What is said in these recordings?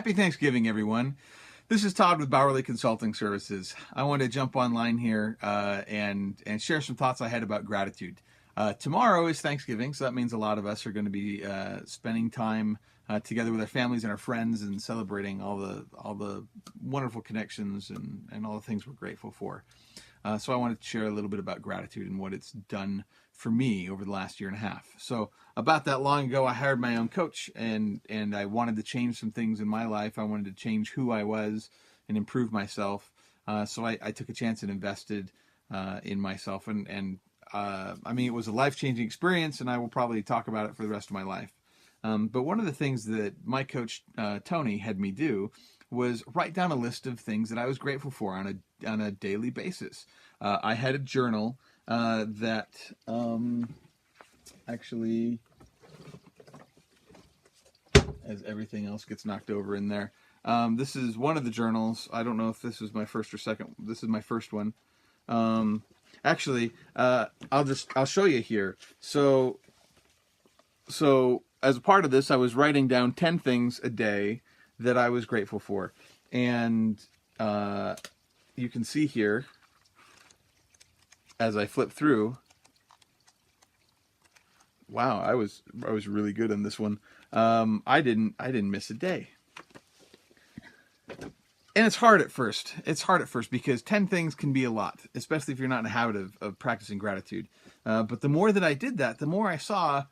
Happy Thanksgiving, everyone. This is Todd with Bowerly Consulting Services. I wanted to jump online here and share some thoughts I had about gratitude. Tomorrow is Thanksgiving, so that means a lot of us are going to be spending time together with our families and our friends and celebrating all the wonderful connections and all the things we're grateful for. So I wanted to share a little bit about gratitude and what it's done for me over the last year and a half. So about that long ago, I hired my own coach, and I wanted to change some things in my life. I wanted to change who I was and improve myself. So I took a chance and invested in myself. I mean, it was a life-changing experience, and I will probably talk about it for the rest of my life. But one of the things that my coach, Tony, had me do was write down a list of things that I was grateful for on a daily basis. I had a journal that actually, as everything else gets knocked over in there, this is one of the journals. I don't know if this is my first or second. This is my first one. Actually, I'll show you here. So as a part of this, I was writing down 10 things a day that I was grateful for. And you can see here, as I flip through, wow, I was really good on this one. I didn't miss a day. And it's hard at first. It's hard at first because 10 things can be a lot, especially if you're not in a habit of practicing gratitude. But the more that I did that, the more I saw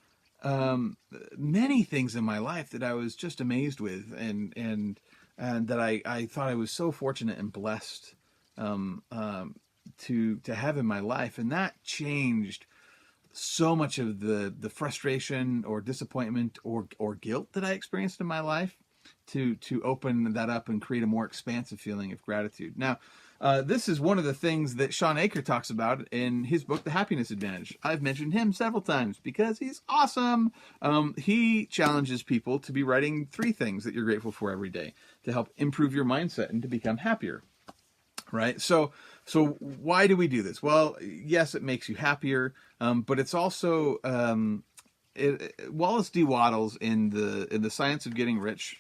many things in my life that I was just amazed with, and that I thought I was so fortunate and blessed to have in my life, and that changed so much of the frustration or disappointment or guilt that I experienced in my life to open that up and create a more expansive feeling of gratitude. Now, this is one of the things that Shawn Achor talks about in his book, The Happiness Advantage. I've mentioned him several times because he's awesome. He challenges people to be writing 3 things that you're grateful for every day to help improve your mindset and to become happier. Right? So why do we do this? Well, yes, it makes you happier, but it's also Wallace D. Wattles in the Science of Getting Rich.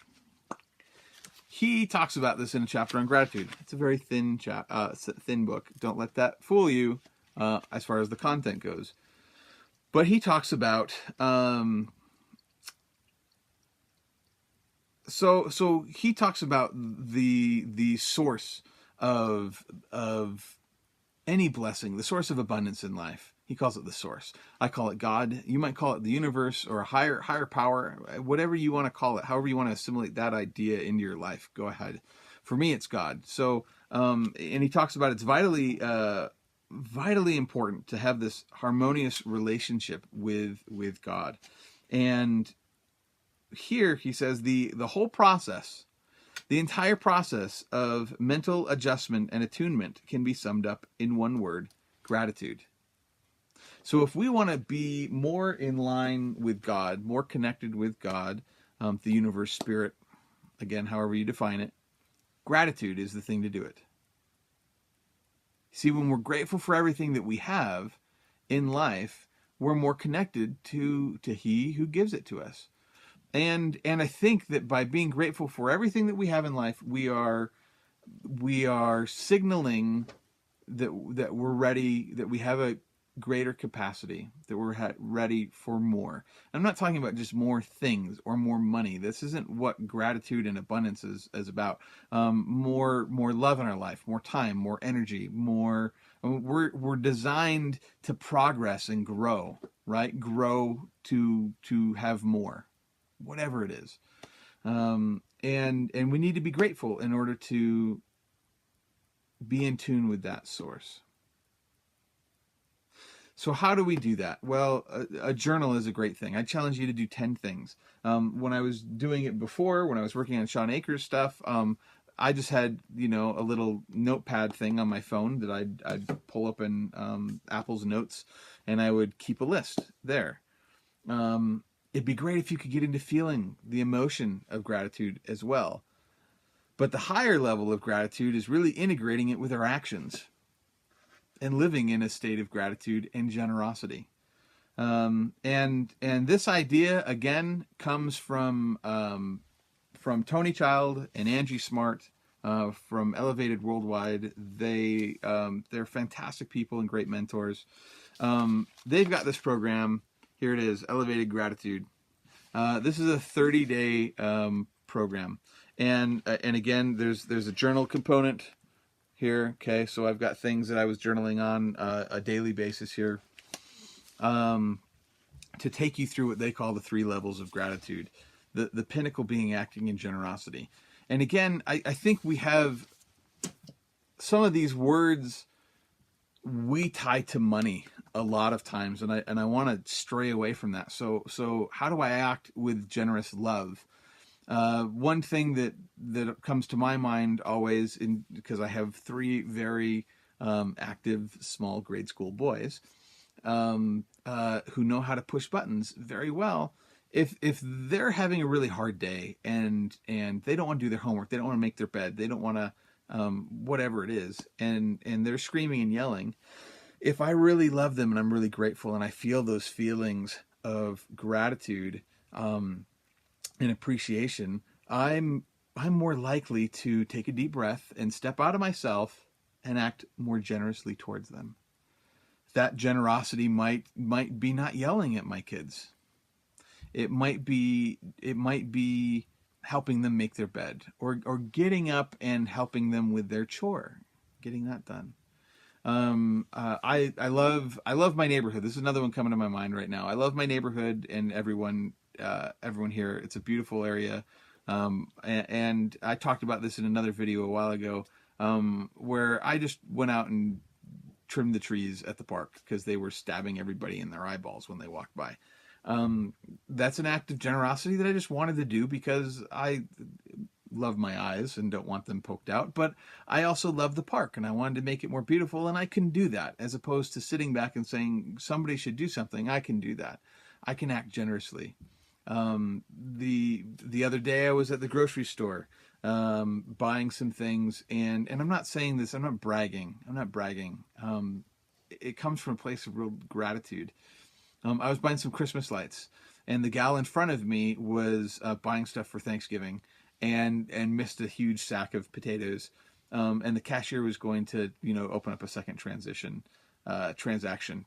He talks about this in a chapter on gratitude. It's a very thin book. Don't let that fool you as far as the content goes. But he talks about so he talks about the source of any blessing, the source of abundance in life. He calls it the source. I call it God. You might call it the universe or a higher power, whatever you want to call it, however you want to assimilate that idea into your life. Go ahead. For me, it's God. So, and he talks about it's vitally important to have this harmonious relationship with God. And here he says the whole process, the entire process of mental adjustment and attunement can be summed up in one word: gratitude. So if we want to be more in line with God, more connected with God, the universe, spirit, again, however you define it, gratitude is the thing to do it. See, when we're grateful for everything that we have in life, we're more connected to He who gives it to us. And I think that by being grateful for everything that we have in life, we are signaling that we're ready, that we have a greater capacity, that we're ready for more. I'm not talking about just more things or more money. This isn't what gratitude and abundance is about. More love in our life, more time, more energy, more. We're designed to progress and grow, right? Grow to have more, whatever it is. And we need to be grateful in order to be in tune with that source. So how do we do that? Well, a journal is a great thing. I challenge you to do 10 things. When I was doing it before, when I was working on Shawn Achor's stuff, I just had, a little notepad thing on my phone that I'd pull up in Apple's Notes, and I would keep a list there. It'd be great if you could get into feeling the emotion of gratitude as well. But the higher level of gratitude is really integrating it with our actions and living in a state of gratitude and generosity. And this idea, again, comes from from Tony Child and Angie Smart from Elevated Worldwide. They're fantastic people and great mentors. They've got this program. Here it is, Elevated Gratitude. This is a 30-day program, and again, there's a journal component here. Okay, so I've got things that I was journaling on a daily basis here, to take you through what they call the 3 levels of gratitude. The pinnacle being acting in generosity. And again, I think we have some of these words we tie to money a lot of times, and I want to stray away from that. So how do I act with generous love? One thing that comes to my mind always, because I have 3 very active small grade school boys who know how to push buttons very well. If they're having a really hard day and they don't want to do their homework, they don't want to make their bed, they don't want to whatever it is, and they're screaming and yelling, if I really love them and I'm really grateful and I feel those feelings of gratitude and appreciation, I'm more likely to take a deep breath and step out of myself and act more generously towards them. That generosity might be not yelling at my kids. It might be helping them make their bed, or getting up and helping them with their chore, getting that done. I love my neighborhood. This is another one coming to my mind right now. I love my neighborhood and everyone here. It's a beautiful area. And I talked about this in another video a while ago, where I just went out and trimmed the trees at the park because they were stabbing everybody in their eyeballs when they walked by. That's an act of generosity that I just wanted to do because I love my eyes and don't want them poked out, but I also love the park and I wanted to make it more beautiful, and I can do that as opposed to sitting back and saying somebody should do something. I can do that. I can act generously. The other day I was at the grocery store buying some things, and I'm not saying this, I'm not bragging. It comes from a place of real gratitude. I was buying some Christmas lights, and the gal in front of me was buying stuff for Thanksgiving, and missed a huge sack of potatoes. And the cashier was going to, open up a second transaction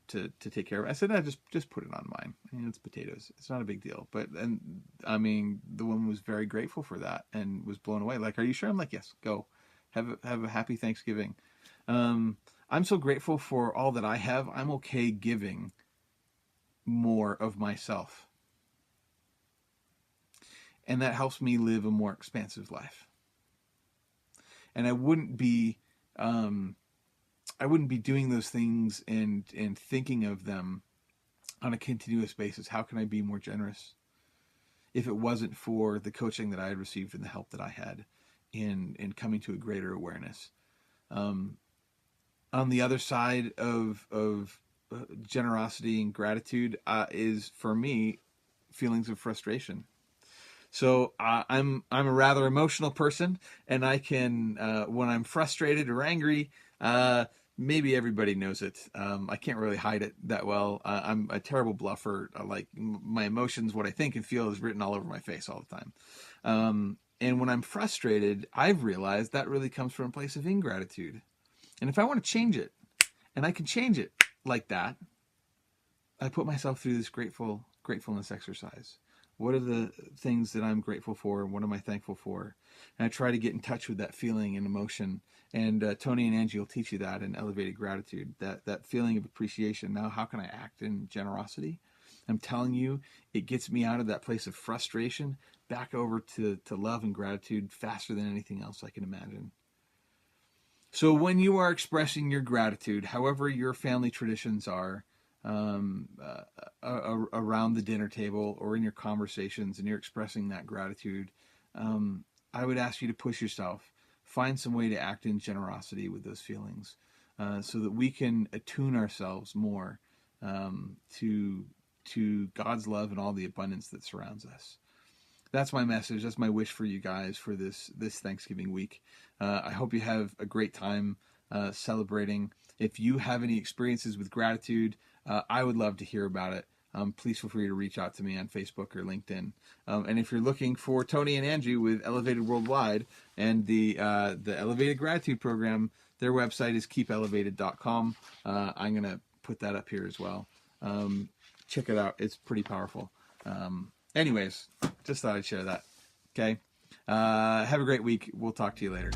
to take care of it. I said, no, just put it on mine. It's potatoes. It's not a big deal. But, and I mean, the woman was very grateful for that and was blown away. Like, are you sure? I'm like, yes, go. Have a happy Thanksgiving. I'm so grateful for all that I have. I'm okay giving more of myself. And that helps me live a more expansive life. And I wouldn't be doing those things and thinking of them on a continuous basis. How can I be more generous? If it wasn't for the coaching that I had received and the help that I had in coming to a greater awareness. On the other side of generosity and gratitude is, for me, feelings of frustration. So I'm a rather emotional person, and I can, when I'm frustrated or angry, maybe everybody knows it. I can't really hide it that well. I'm a terrible bluffer. Like my emotions, what I think and feel is written all over my face all the time. And when I'm frustrated, I've realized that really comes from a place of ingratitude. And if I want to change it, and I can change it like that, I put myself through this gratefulness exercise. What are the things that I'm grateful for, and what am I thankful for? And I try to get in touch with that feeling and emotion. And Tony and Angie will teach you that in Elevated Gratitude, that feeling of appreciation. Now, how can I act in generosity? I'm telling you, it gets me out of that place of frustration back over to love and gratitude faster than anything else I can imagine. So when you are expressing your gratitude, however your family traditions are, around the dinner table or in your conversations, and you're expressing that gratitude, I would ask you to push yourself. Find some way to act in generosity with those feelings, so that we can attune ourselves more to God's love and all the abundance that surrounds us. That's my message. That's my wish for you guys for this Thanksgiving week. I hope you have a great time celebrating. If you have any experiences with gratitude, I would love to hear about it. please feel free to reach out to me on Facebook or LinkedIn. And if you're looking for Tony and Angie with Elevated Worldwide and the Elevated Gratitude Program, their website is keepelevated.com. I'm going to put that up here as well. Check it out. It's pretty powerful. Anyways, just thought I'd share that. Okay. Have a great week. We'll talk to you later.